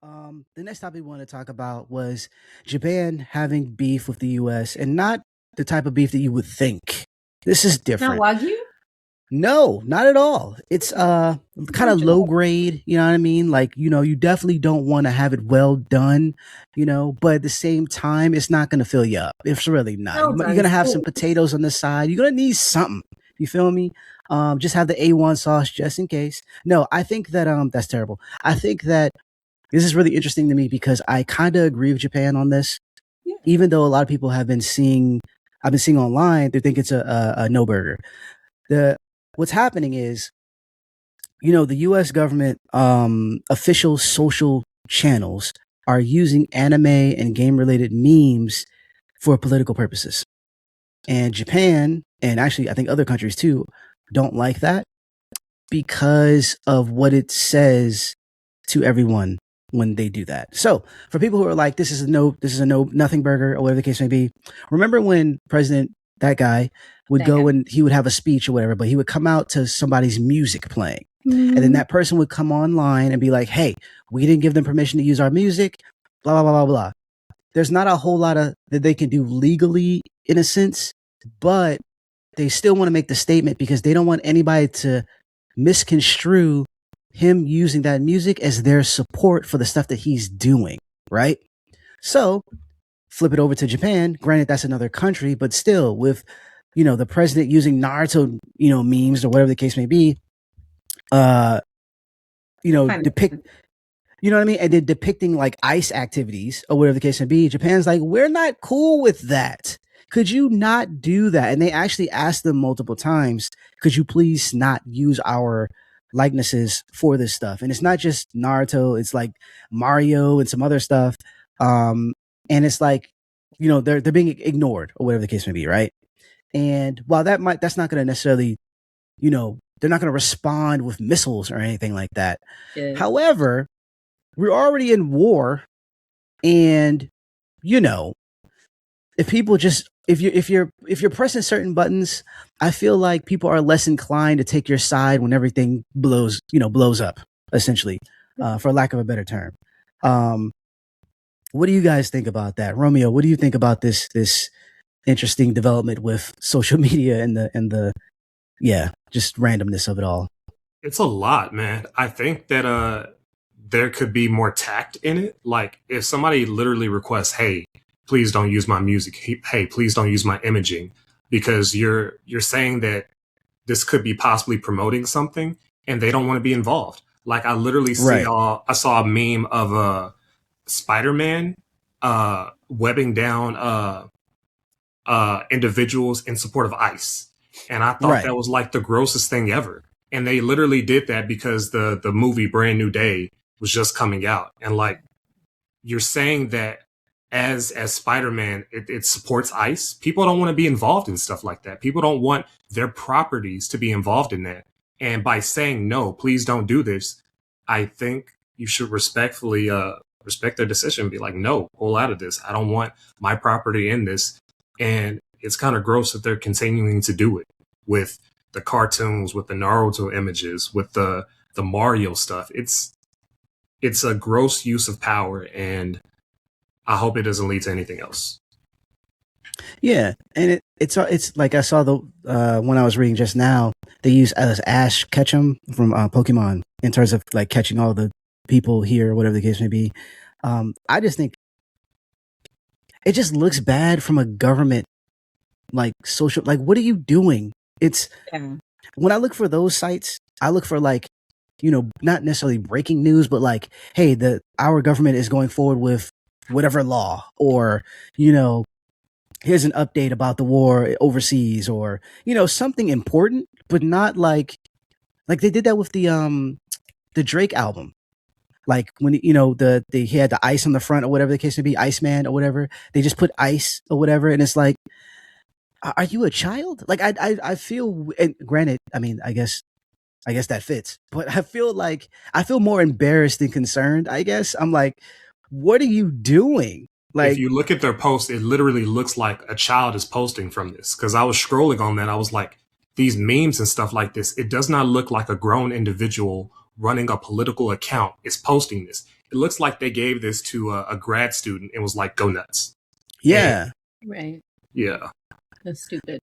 The next topic we want to talk about was Japan having beef with the US, and not the type of beef that you would think. This is Not different. Wagyu? No, not at all. It's kind of low grade, you know what I mean? Like, you definitely don't want to have it well done, but at the same time, it's not going to fill you up. It's really not. Well You're done. going to have some potatoes on the side. You're going to need something. You feel me? Just have the A1 sauce just in case. No, I think that that's terrible. I think that this is really interesting to me because I kind of agree with Japan on this. Yeah. Even though a lot of people I've been seeing online, they think it's a no burger. What's happening is, the US government official social channels are using anime and game related memes for political purposes. And Japan, and actually I think other countries too, don't like that because of what it says to everyone when they do that. So for people who are like, this is a nothing burger or whatever the case may be, remember when that guy would go and he would have a speech or whatever, but he would come out to somebody's music playing. And then that person would come online and be like, hey, we didn't give them permission to use our music, blah, blah, blah, blah, blah. There's not a whole lot of that they can do legally in a sense, but they still want to make the statement because they don't want anybody to misconstrue him using that music as their support for the stuff that he's doing, right? So flip it over to Japan. Granted, that's another country, but still with, the president using Naruto, memes or whatever the case may be, depict, you know what I mean? And then depicting like ICE activities or whatever the case may be. Japan's like, we're not cool with that. Could you not do that? And they actually asked them multiple times, could you please not use our likenesses for this stuff? And it's not just Naruto, it's like Mario and some other stuff. And it's like, they're being ignored or whatever the case may be, right? And while that's not going to necessarily, they're not going to respond with missiles or anything like that. Yeah. However, we're already in war, and if people just if you're pressing certain buttons, I feel like people are less inclined to take your side when everything blows up, essentially, for lack of a better term. What do you guys think about that? Romeo, what do you think about this interesting development with social media and the just randomness of it all? It's a lot, man. I think that there could be more tact in it. Like if somebody literally requests, hey, please don't use my music. Hey, please don't use my imaging, because you're saying that this could be possibly promoting something and they don't want to be involved. Like I literally I saw a meme of a Spider-Man webbing down individuals in support of ICE. And I thought that was like the grossest thing ever. And they literally did that because the movie Brand New Day was just coming out. And like, you're saying that as Spider-Man, it supports ICE. People don't want to be involved in stuff like that. People don't want their properties to be involved in that. And by saying, no, please don't do this, I think you should respectfully respect their decision and be like, no, pull out of this. I don't want my property in this. And it's kind of gross that they're continuing to do it with the cartoons, with the Naruto images, with the Mario stuff. It's a gross use of power, and I hope it doesn't lead to anything else. Yeah, and it's like I saw when I was reading just now, they use Ash Ketchum from Pokemon in terms of like catching all the people here, whatever the case may be. I just think it just looks bad from a government, like social, like what are you doing? It's when I look for those sites, I look for like, not necessarily breaking news, but like, hey, our government is going forward with whatever law, or, here's an update about the war overseas, or, something important, but not like they did that with the Drake album. Like when, he had the ice on the front or whatever the case may be, Iceman or whatever, they just put ice or whatever. And it's like, are you a child? Like, I feel, and granted, I mean, I guess that fits, but I feel more embarrassed than concerned. I guess I'm like, what are you doing? Like, if you look at their post, it literally looks like a child is posting from this. Cause I was scrolling on that. I was like, these memes and stuff like this, it does not look like a grown individual running a political account is posting this. It looks like they gave this to a grad student and was like, go nuts. Yeah. And, right. Yeah. That's stupid.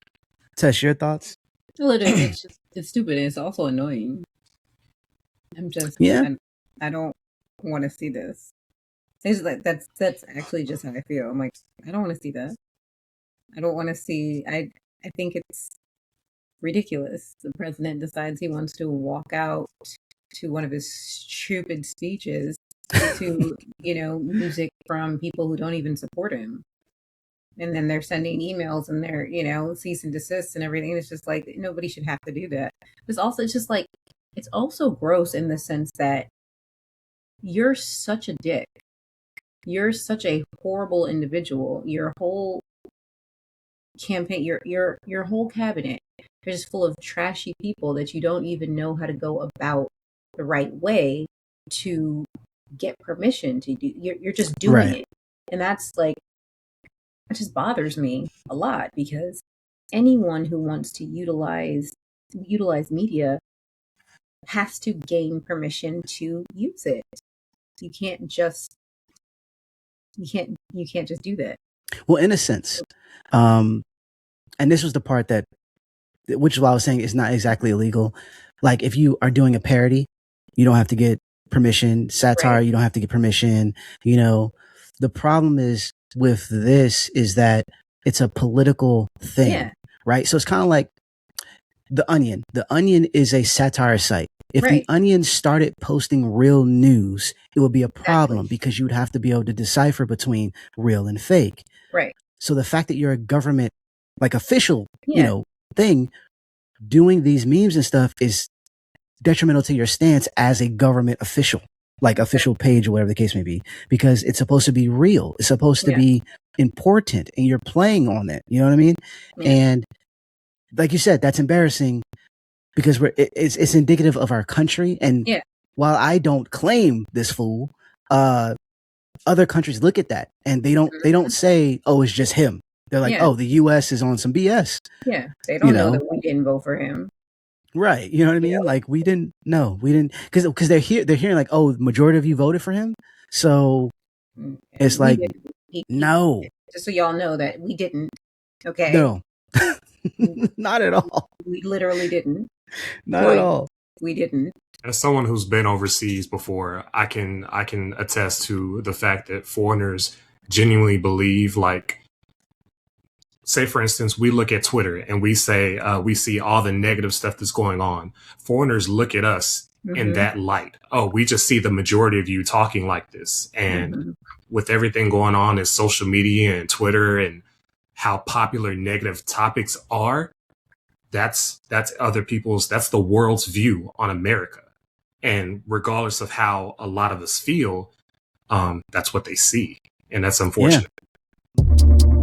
Tess, your thoughts? It's stupid. And it's also annoying. I don't want to see this. It's like that's actually just how I feel. I'm like, I don't want to see that. I don't want to see. I think it's ridiculous. The president decides he wants to walk out to one of his stupid speeches to, music from people who don't even support him. And then they're sending emails and they're, cease and desist and everything. It's just like, nobody should have to do that. It's just like, it's also gross in the sense that you're such a dick. You're such a horrible individual. Your whole campaign, your whole cabinet is just full of trashy people that you don't even know how to go about the right way to get permission to do. You're just doing it. And that's like, it just bothers me a lot because anyone who wants to utilize media has to gain permission to use it. You can't just do that. Well, in a sense, and this was the part which is what I was saying is not exactly illegal. Like if you are doing a parody, you don't have to get permission. Satire, you don't have to get permission. The problem is with this is that it's a political thing, right? So it's kind of like The Onion. The Onion is a satire site. If The Onion started posting real news, it would be a problem because you would have to be able to decipher between real and fake. Right. So the fact that you're a government, like official, thing, doing these memes and stuff is detrimental to your stance as a government official, like official page or whatever the case may be, because it's supposed to be real. It's supposed to be important and you're playing on it. You know what I mean? Yeah. And like you said, that's embarrassing because it's indicative of our country. And while I don't claim this fool, other countries look at that and they don't say, oh, it's just him. They're like, oh, the US is on some BS. Yeah. They don't know that we didn't vote for him. Right. You know what I mean? Yeah. Like we didn't because they're hearing like, oh, the majority of you voted for him. So it's like, no. Just so y'all know that we didn't. Okay. No. Not at all. We literally didn't. Not at all. We didn't. As someone who's been overseas before, I can attest to the fact that foreigners genuinely believe, like, say, for instance, we look at Twitter and we say we see all the negative stuff that's going on. Foreigners look at us in that light. Oh, we just see the majority of you talking like this. And with everything going on in social media and Twitter and how popular negative topics are, that's other people's, that's the world's view on America. And regardless of how a lot of us feel, that's what they see. And that's unfortunate. Yeah.